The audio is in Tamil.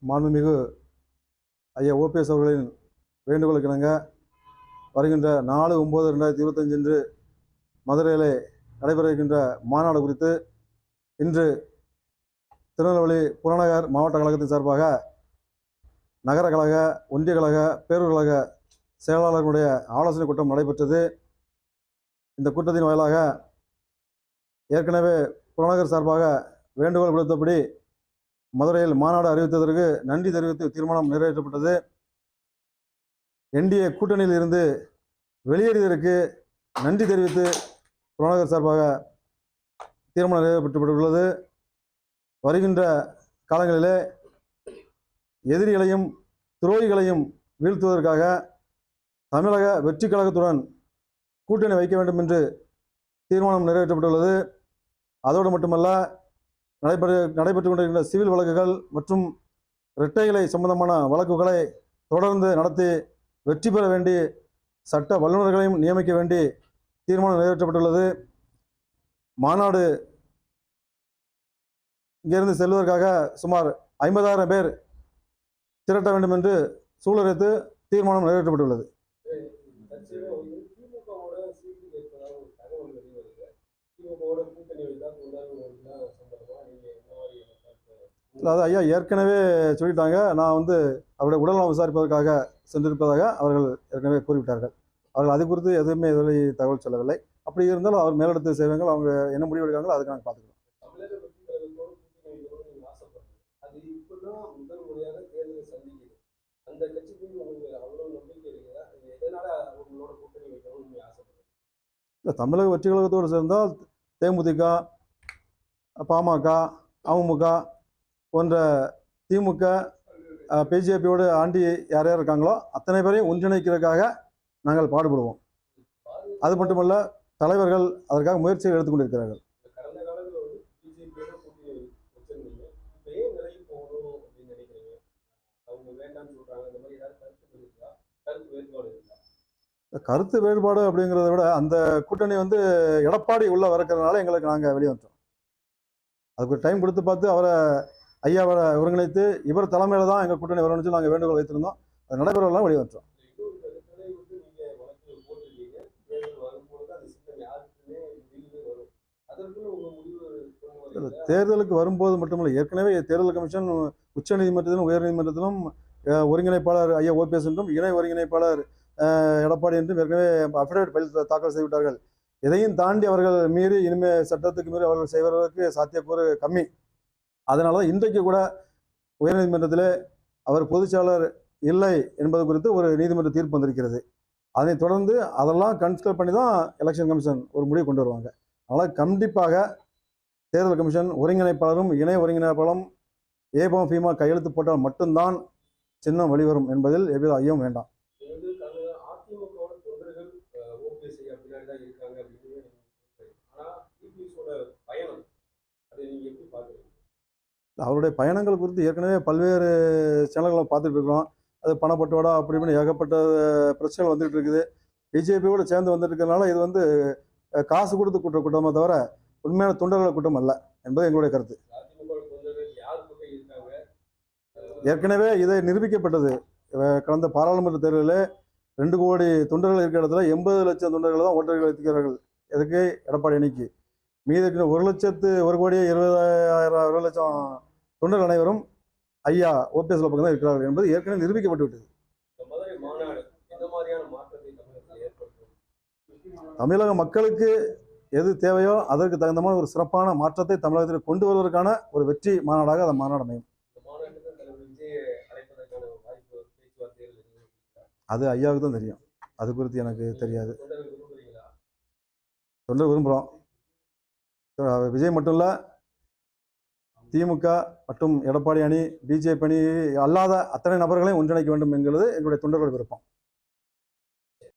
மாண்புமிகு ஐயா ஓபிஎஸ் அவர்களின் வேண்டுகோளுக்கு இணங்க வருகின்ற 4/9/2025 அன்று மதுரையிலே நடைபெற இருக்கின்ற மாநாடு குறித்து இன்று திருநெல்வேலி புறநகர் மாவட்ட கழகத்தின் சார்பாக நகர கழக, ஒன்றிய கழக, பேரூர் கழக செயலாளர்களுடைய ஆலோசனை கூட்டம் நடைபெற்றது. இந்த கூட்டத்தின் வாயிலாக ஏற்கனவே புறநகர் சார்பாக வேண்டுகோள் விடுத்தபடி மதுரையில் மாநாடு அறிவித்ததற்கு நன்றி தெரிவித்து தீர்மானம் நிறைவேற்றப்பட்டது. என்டிஏ கூட்டணியில் இருந்து வெளியேறியதற்கு நன்றி தெரிவித்து புறநகர் சார்பாக தீர்மானம் நிறைவேற்றப்பட்டுள்ளது. வருகின்ற காலங்களிலே எதிரிகளையும் துரோகிகளையும் வீழ்த்துவதற்காக தமிழக வெற்றி கழகத்துடன் கூட்டணி வைக்க வேண்டும் என்று தீர்மானம் நிறைவேற்றப்பட்டுள்ளது. அதோடு மட்டுமல்ல, நடைபெற்று கொண்டிருக்கின்ற சிவில் வழக்குகள் மற்றும் இரட்டைகளை சம்பந்தமான வழக்குகளை தொடர்ந்து நடத்தி வெற்றி பெற வேண்டி சட்ட வல்லுநர்களையும் நியமிக்க வேண்டி தீர்மானம் நிறைவேற்றப்பட்டுள்ளது. மாநாடு இங்கிருந்து செல்வதற்காக சுமார் 50,000 பேர் திரட்ட வேண்டும் என்று சூழலைத்து தீர்மானம் நிறைவேற்றப்பட்டுள்ளது. அதாவது ஐயா ஏற்கனவே சொல்லிட்டாங்க, நான் அவருடைய உடல்நலம் விசாரிப்பதற்காக சென்றிருப்பதாக அவர்கள் ஏற்கனவே கூறிவிட்டார்கள். அவர்கள் அது குறித்து எதுவுமே இதுவரை தகவல் சொல்லவில்லை. அப்படி இருந்தாலும் அவர் மேலிடத்து செய்வாங்க, அவங்க என்ன முடிவு எடுக்காங்களோ அதுக்கு நாங்கள் பார்த்துக்கலாம். இல்லை, தமிழக வெற்றி கழகத்தோடு சேர்ந்தால் தேமுதிக, பாமக, அமமுக போன்ற திமுக, பிஜேபியோடு ஆண்டி யார் யார் இருக்காங்களோ அத்தனை பேரையும் ஒன்றிணைக்கிறதுக்காக நாங்கள் பாடுபடுவோம். அது மட்டுமல்ல, தலைவர்கள் அதற்காக முயற்சிகள் எடுத்துக்கொண்டிருக்கிறார்கள். கருத்து வேறுபாடு அப்படிங்கிறத விட அந்த கூட்டணி எடப்பாடி உள்ள வரக்கிறதுனால எங்களுக்கு நாங்கள் வெளியே வந்துட்டோம். அதுக்கு ஒரு டைம் கொடுத்து பார்த்து ஐயாவை ஒருங்கிணைத்து இவர் தலைமையில தான் எங்கள் கூட்டணி வரணும்னு நாங்கள் வேண்டுகோள் வைத்திருந்தோம். அது நடைபெறலாம் வெளியே வந்துட்டோம். தேர்தலுக்கு வரும்போது மட்டுமல்ல, ஏற்கனவே தேர்தல் கமிஷன் உச்ச நீதிமன்றத்திலும் உயர் நீதிமன்றத்திலும் ஒருங்கிணைப்பாளர் ஐயா ஓபிஎஸ் என்றும் இணை ஒருங்கிணைப்பாளர் எடப்பாடி என்றும் ஏற்கனவே அஃபிடவிட் ஃபைல் தாக்கல் செய்துவிட்டார்கள். எதையும் தாண்டி அவர்கள் மீறி இனிமேல் சட்டத்துக்கு மீறி அவர்கள் செய்வதற்கு சாத்தியக்கூறு கம்மி. அதனால தான் இன்றைக்கு கூட உயர்நீதிமன்றத்திலே அவர் பொதுச்செயலாளர் இல்லை என்பது குறித்து ஒரு நீதிமன்ற தீர்ப்பு வந்திருக்கிறது. அதனைத் தொடர்ந்து அதெல்லாம் கன்சிடர் பண்ணி தான் எலெக்ஷன் கமிஷன் ஒரு முடிவு கொண்டு வருவாங்க. அதனால் கண்டிப்பாக தேர்தல் கமிஷன் ஒருங்கிணைப்பாளரும் இணை ஒருங்கிணைப்பாளரும் ஏபம் ஃபீமா கையெழுத்து போட்டால் மட்டும்தான் சின்னம் வெளிவரும் என்பதில் எவ்வித ஐயம் வேண்டாம். அவருடைய பயணங்கள் குறித்து ஏற்கனவே பல்வேறு சேனல்களை பார்த்துட்டு இருக்கிறோம். அது பணப்பட்டுவாடா அப்படி இப்படின்னு ஏகப்பட்ட பிரச்சனைகள் வந்துட்டு இருக்குது. பிஜேபியோடு சேர்ந்து வந்துட்டு இருக்கிறதுனால இது காசு கொடுத்து கூட்டுற கூட்டமாக தவிர உண்மையான தொண்டர்கள் கூட்டம் அல்ல என்பது எங்களுடைய கருத்து. ஏற்கனவே இதை நிரூபிக்கப்பட்டது. கடந்த பாராளுமன்ற தேர்தலில் 2 கோடி தொண்டர்கள் இருக்கிற இடத்துல 80 லட்சம் தொண்டர்கள் தான் ஓட்டர்கள் வைத்திருக்கிறார்கள். எதுக்கு? எடப்பாடி அணிக்கு. மீது 1,20,000 லட்சம் தொண்டர்கள் அனைவரும் ஐயா ஓபிஎஸ் பக்கம் தான் இருக்கிறார்கள் என்பது ஏற்கனவே நிரூபிக்கப்பட்டு விட்டது. தமிழக மக்களுக்கு எது தேவையோ அதற்கு தகுந்தமான ஒரு சிறப்பான மாற்றத்தை தமிழகத்தில் கொண்டு வருவதற்கான ஒரு வெற்றி மாநாடாக அந்த மாநாடு அமையும். அது ஐயாவுக்கு தான் தெரியும். அது குறித்து எனக்கு தெரியாது. தொண்டர் விரும்புகிறோம். விஜய் மட்டும் இல்லை, திமுக மற்றும் எடப்பாடி அணி, பிஜேபி அணி அல்லாத அத்தனை நபர்களையும் ஒன்றிணைக்க வேண்டும் என்கிறது எங்களுடைய தொண்டர்கள் விருப்பம்.